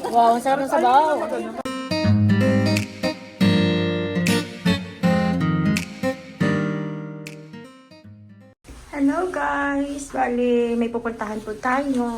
Wow, ang sarap ng sabaw. Hello guys! Bali, may pupuntahan po tayo.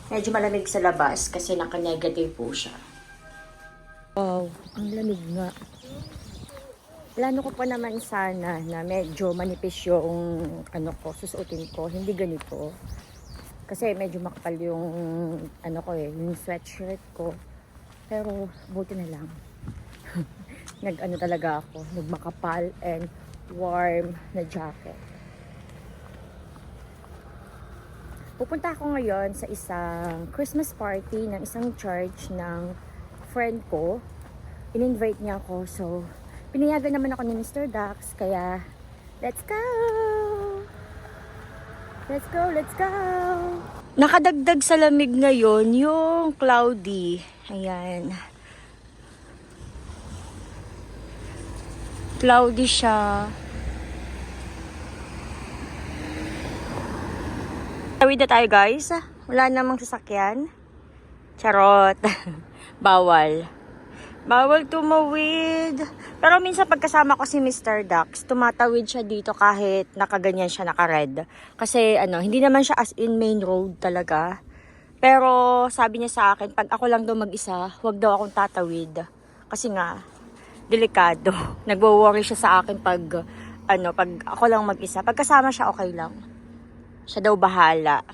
Medyo malamig sa labas kasi naka-negative po siya. Wow, ang lamig nga. Plano ko pa naman sana na medyo manipis yung ano ko, susuotin ko. Hindi ganito. Kasi medyo makapal yung ano ko yung sweatshirt ko. Pero buti na lang. Nag-ano talaga ako, nagmakapal and warm na jacket. Pupunta ako ngayon sa isang Christmas party ng isang church ng friend ko. In-invite niya ako, so pinayagan naman ako ni Mr. Dax, kaya let's go! Let's go, let's go! Nakadagdag sa lamig ngayon yung cloudy. Ayan. Cloudy siya. Tawid na tayo guys. Wala namang sasakyan. Charot. Bawal. Bawal tumawid. Pero minsan pagkasama ko si Mr. Dax, tumatawid siya dito kahit nakaganyan siya, naka-red. Kasi hindi naman siya as in main road talaga. Pero sabi niya sa akin, pag ako lang daw mag-isa, huwag daw akong tatawid. Kasi nga, delikado. Nagwo-worry siya sa akin pag ako lang mag-isa. Pagkasama siya, okay lang. Siya daw bahala.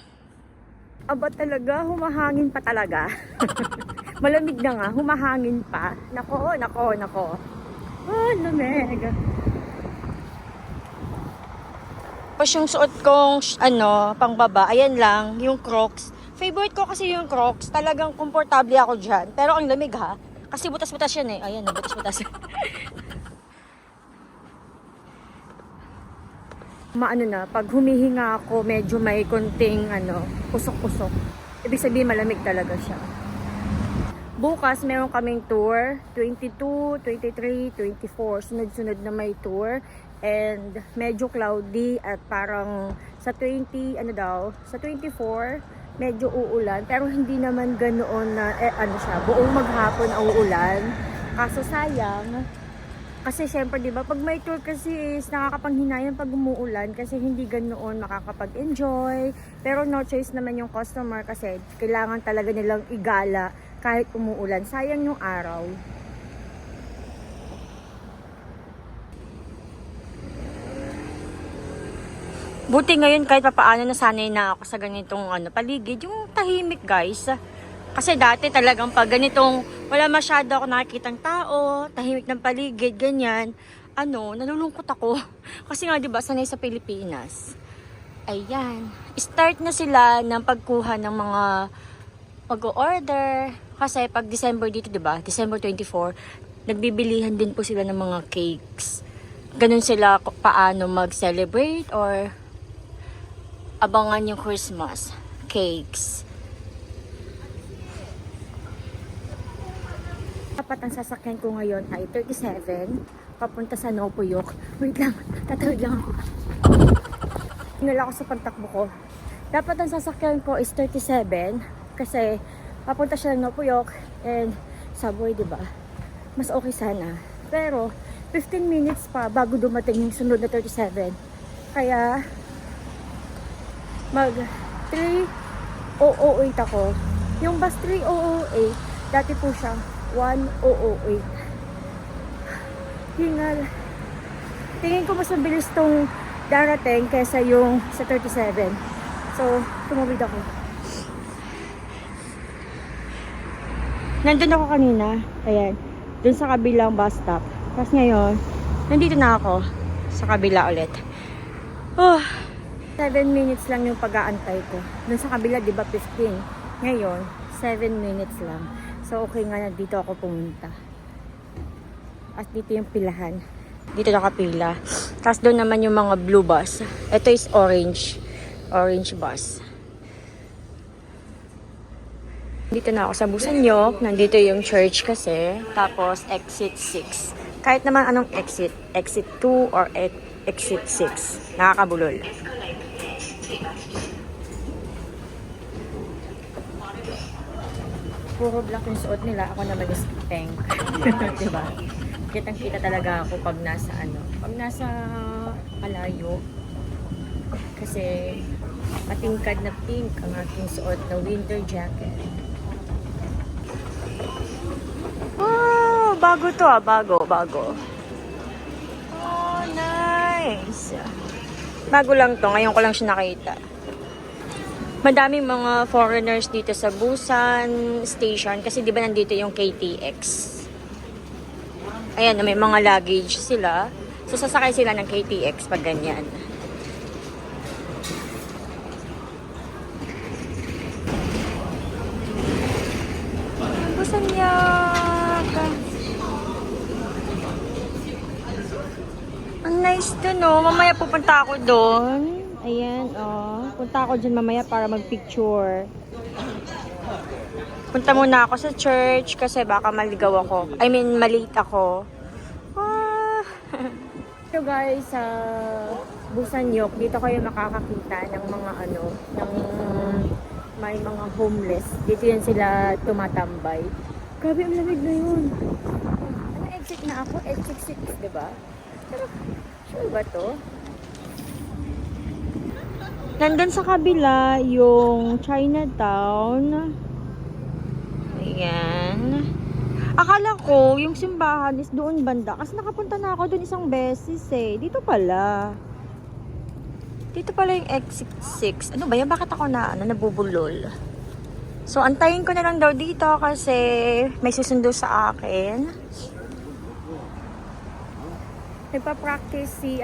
Aba talaga, humahangin pa talaga. Malamig na nga, humahangin pa. Nako, nako, nako. Oh, lamig. Tapos yung suot kong, pangbaba, ayan lang, yung Crocs. Favorite ko kasi yung Crocs. Talagang komportable ako dyan. Pero ang lamig ha. Kasi butas-butas yan eh. Ayan, butas-butas. Pag humihinga ako, medyo may konting usok-usok. Ibig sabihin malamig talaga siya. Bukas meron kaming tour, 22, 23, 24, sunod-sunod na may tour. And medyo cloudy at parang sa 24, medyo uulan. Pero hindi naman ganoon na, buong maghapon ang uulan. Kaso sayang, kasi syempre, di ba, pag may tour kasi is nakakapanghinayang pag umuulan kasi hindi ganoon makakapag-enjoy. Pero no choice naman yung customer kasi kailangan talaga nilang igala kahit umuulan. Sayang yung araw. Buti ngayon kahit papaano nasanay na ako sa ganitong paligid. Yung tahimik guys. Kasi dati talagang pag ganitong wala masyado ako nakikitang tao, tahimik ng paligid, ganyan, nalulungkot ako. Kasi nga 'di ba, sanay sa Pilipinas. Ayan, start na sila ng pagkuha ng mga pag-order. Kasi pag December dito, 'di ba? December 24, nagbibilihan din po sila ng mga cakes. Ganun sila paano mag-celebrate or abangan yung Christmas cakes. Dapat ang sasakyan ko ngayon ay 37, papunta sa Nopuyok. Wait lang, tatawid lang ako. Hinala ako sa pagtakbo ko. Dapat ang sasakyan ko is 37, kasi papunta siya ng Nopuyok and subway, diba? Mas okay sana. Pero, 15 minutes pa bago dumating yung sunod na 37. Kaya, mag 3008 ako. Yung bus 3008, dati po siyang 1008. Hingal. Tingin ko mas mabilis tong darating kaysa yung sa 37. So, tumawid ako. Nandun ako kanina. Ayan. Dun sa kabilang bus stop. Tapos ngayon, nandito na ako sa kabila ulit. 7 minutes lang yung pag-aantay ko. Dun sa kabila, di ba 15? Ngayon, 7 minutes lang. So, okay nga na dito ako pumunta. At dito yung pilahan. Dito nakapila. Tapos doon naman yung mga blue bus. Ito is orange. Orange bus. Dito na ako sa Busanyok. Nandito yung church kasi. Tapos exit 6. Kahit naman anong exit. Exit 2 or exit 6. Nakakabulol. puro black yung suot nila, ako naman is pink. Diba? Kitang-kita talaga ako pag nasa malayo. Kasi matingkad na pink ang aking suot na winter jacket. Oh, bago to bago. Oh, nice. Bago lang to, ngayon ko lang siya nakita. Madaming mga foreigners dito sa Busan Station kasi di ba nandito yung KTX. Ayan, may mga luggage sila. So sasakay sila ng KTX pag ganyan. Busan yak. Ang nice to, no? Mamaya pupunta ako doon. Ayan, oh. Punta ako dyan mamaya para mag-picture. Punta muna ako sa church kasi baka maligaw ako. Malate ako. Ah. So guys, sa Busan Yok, dito kayo makakakita ng mga may mga homeless. Dito yan sila tumatambay. Grabe, ang lamig na yun. Ano, exit na ako? Exit 6, diba? Pero, sure ba to? Nandun sa kabila yung Chinatown. Ayan. Akala ko yung simbahan is doon banda. Kasi nakapunta na ako doon isang beses eh. Dito pala. Dito pala yung exit 6. Ano ba yan? Bakit ako nabubulol? So, antayin ko na lang daw dito kasi may susundo sa akin. Nagpa-practice si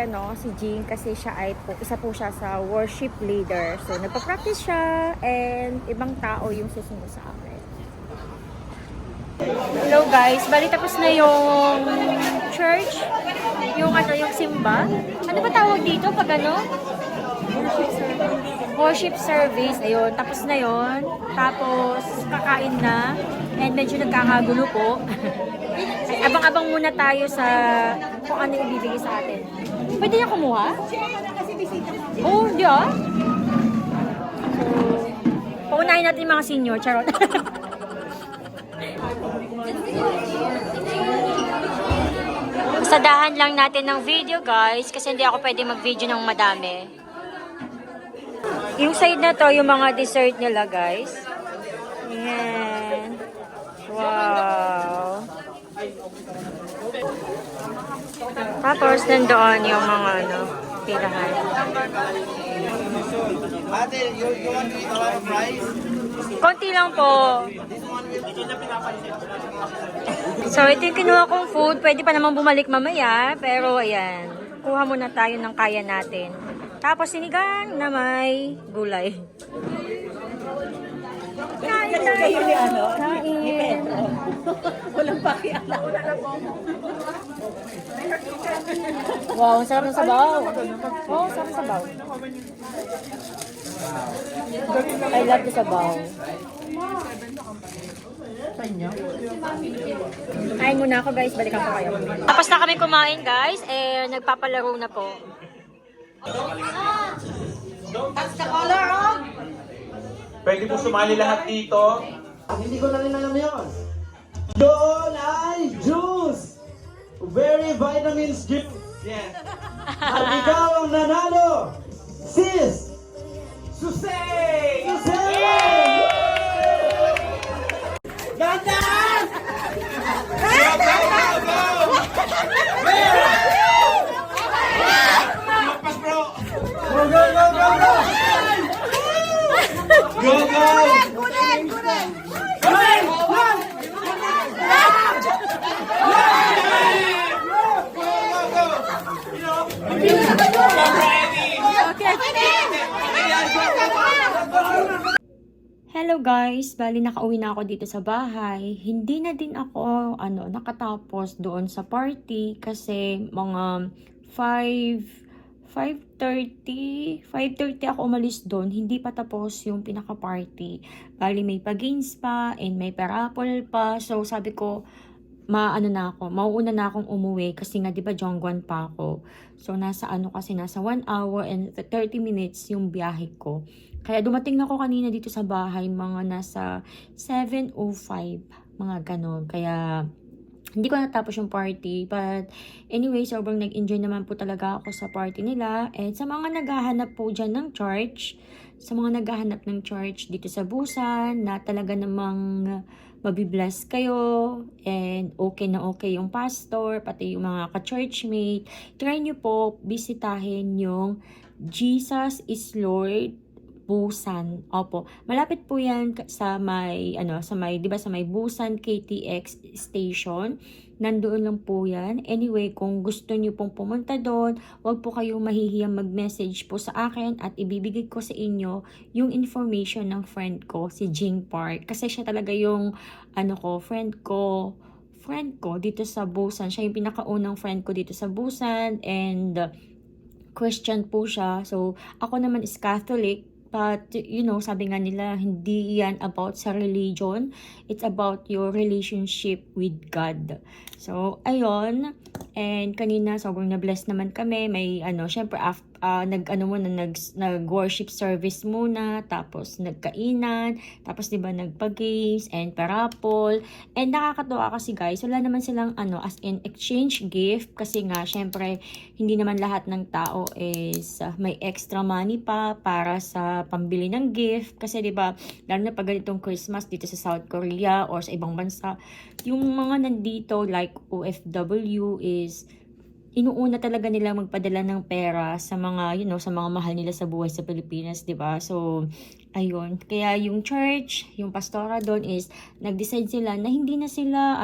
Jean kasi siya ay isa po siya sa worship leader. So, nagpa-practice siya and ibang tao yung susunod sa akin. Hello guys, bali tapos na yung church, yung simba. Ano ba tawag dito pag Worship service. Ayun, tapos na yon. Tapos kakain na and medyo nagkakagulo po. Abang-abang muna tayo sa kung ano ibibigay sa atin. Pwede niya kumuha? Oh, hindi ah. So, paunahin natin yung mga senior. Charot. Sadahan lang natin ng video guys kasi hindi ako pwede mag-video ng madami. Yung side na to, yung mga dessert nila guys. Ayan. Wow. Tapos nandoon yung mga tirahan. Ate, you want to eat a lot of fries? Konti lang po. So, ito yung kinuha kong food. Pwede pa naman bumalik mamaya. Pero, ayan. Kuha muna tayo ng kaya natin. Tapos, sinigang na may gulay. Kain tayo. Kain. Walang pakialam. Wow, sarap ng sabaw. Oh, sarap ng sabaw. I love the sabaw. Kain muna ako guys, balikan ko kayo. Tapos na kami kumain guys, nagpapalaro na po. That's the color of? Pwede po sumali lahat dito. Hindi ko na rin alam yun. Doon ay juice! Very vitamins juice! Yes. At ikaw ang nanalo! Sis! Susay! Susay! Gandaan! Go, go, go, go! Lumpas, bro! Go, go, go, go, go! Go, go! Kunin! Kunin! Kunin! Hello guys, bali nakauwi na ako dito sa bahay. Hindi na din ako nakatapos doon sa party kasi mga 5:30 ako umalis doon. Hindi pa tapos yung pinaka-party. Bali may pa-games pa and may parapol pa. So sabi ko, mauuna na akong umuwi kasi nga 'di ba Jongguan pa ako. So nasa nasa 1 hour and 30 minutes yung biyahe ko. Kaya dumating na ako kanina dito sa bahay, mga nasa 7:05, mga ganon. Kaya hindi ko natapos yung party. But anyway, sobrang nag-enjoy naman po talaga ako sa party nila. And sa mga naghahanap po dyan ng church, dito sa Busan, na talaga namang mabibless kayo, and okay na okay yung pastor, pati yung mga ka-churchmate, try nyo po bisitahin yung Jesus is Lord Busan. Opo, malapit po yan sa may, di ba, sa may Busan KTX station. Nandoon lang po yan. Anyway, kung gusto niyo pong pumunta doon, wag po kayong mahihiyang mag-message po sa akin at ibibigay ko sa inyo yung information ng friend ko, si Jing Park. Kasi siya talaga yung, friend ko dito sa Busan. Siya yung pinakaunang friend ko dito sa Busan, and Christian po siya. So, ako naman is Catholic. But, sabi nga nila, hindi yan about sa religion. It's about your relationship with God. So, ayun. And kanina, sobrang na-bless naman kami. May, syempre, nag-worship service muna. Tapos, nagkainan. Tapos, diba, nagpa-games and parapol. And nakakatuwa kasi, guys, wala naman silang, as in exchange gift. Kasi nga, syempre, hindi naman lahat ng tao is may extra money pa para sa pambili ng gift. Kasi 'di ba, lalo na pag ganitong Christmas dito sa South Korea or sa ibang bansa, yung mga nandito like OFW is inuuna talaga nila magpadala ng pera sa mga, sa mga mahal nila sa buhay sa Pilipinas, 'di ba? So, ayun. Kaya yung church, yung pastora doon is nag-decide sila na hindi na sila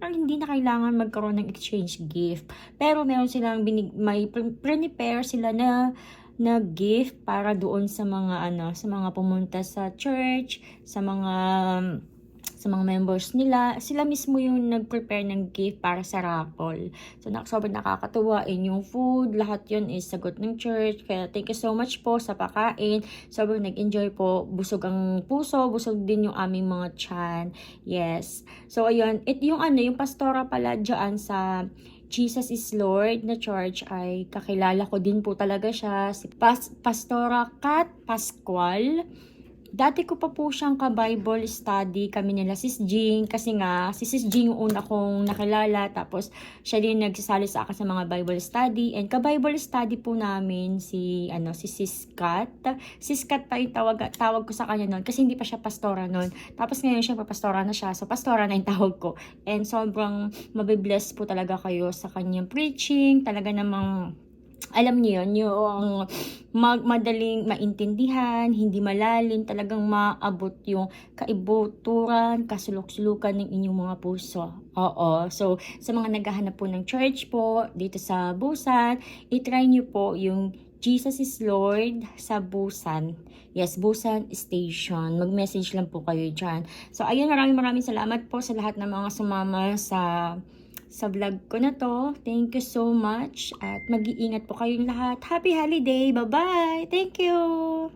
parang hindi na kailangan magkaroon ng exchange gift. Pero meron silang may prepare sila na gift para doon sa mga sa mga pumunta sa church, sa mga members nila. Sila mismo yung nag-prepare ng gift para sa raffle. So, sobrang nakakatuwa. Yung food, lahat yun is sagot ng church. Kaya thank you so much po sa pakain. Sobrang nag-enjoy po. Busog ang puso, busog din yung aming mga tiyan. Yes. So, ayun. Yung pastora pala dyan sa Jesus is Lord na church ay kakilala ko din po talaga siya. Si Pastora Kat Pascual. Dati ko pa po siyang ka-Bible study kami nila Sis Jing, kasi nga si Sis Jing yung una kong nakilala, tapos siya din nagsasali sa akin sa mga Bible study, and ka-Bible study po namin si Sis Kat. Sis Kat pa yung tawag ko sa kanya noon kasi hindi pa siya pastora noon. Tapos ngayon siya pastora na siya, so pastora na yung tawag ko. And sobrang mabibless po talaga kayo sa kanyang preaching, talaga namang alam niyo yun, yung madaling maintindihan, hindi malalim, talagang maabot yung kaibuturan, kasulok-sulukan ng inyong mga puso. Oo. So, sa mga naghahanap po ng church po, dito sa Busan, itry niyo po yung Jesus is Lord sa Busan. Yes, Busan Station. Mag-message lang po kayo dyan. So, ayun, maraming salamat po sa lahat ng mga sumama sa vlog ko na to. Thank you so much. At mag-iingat po kayong lahat. Happy holiday! Bye-bye! Thank you!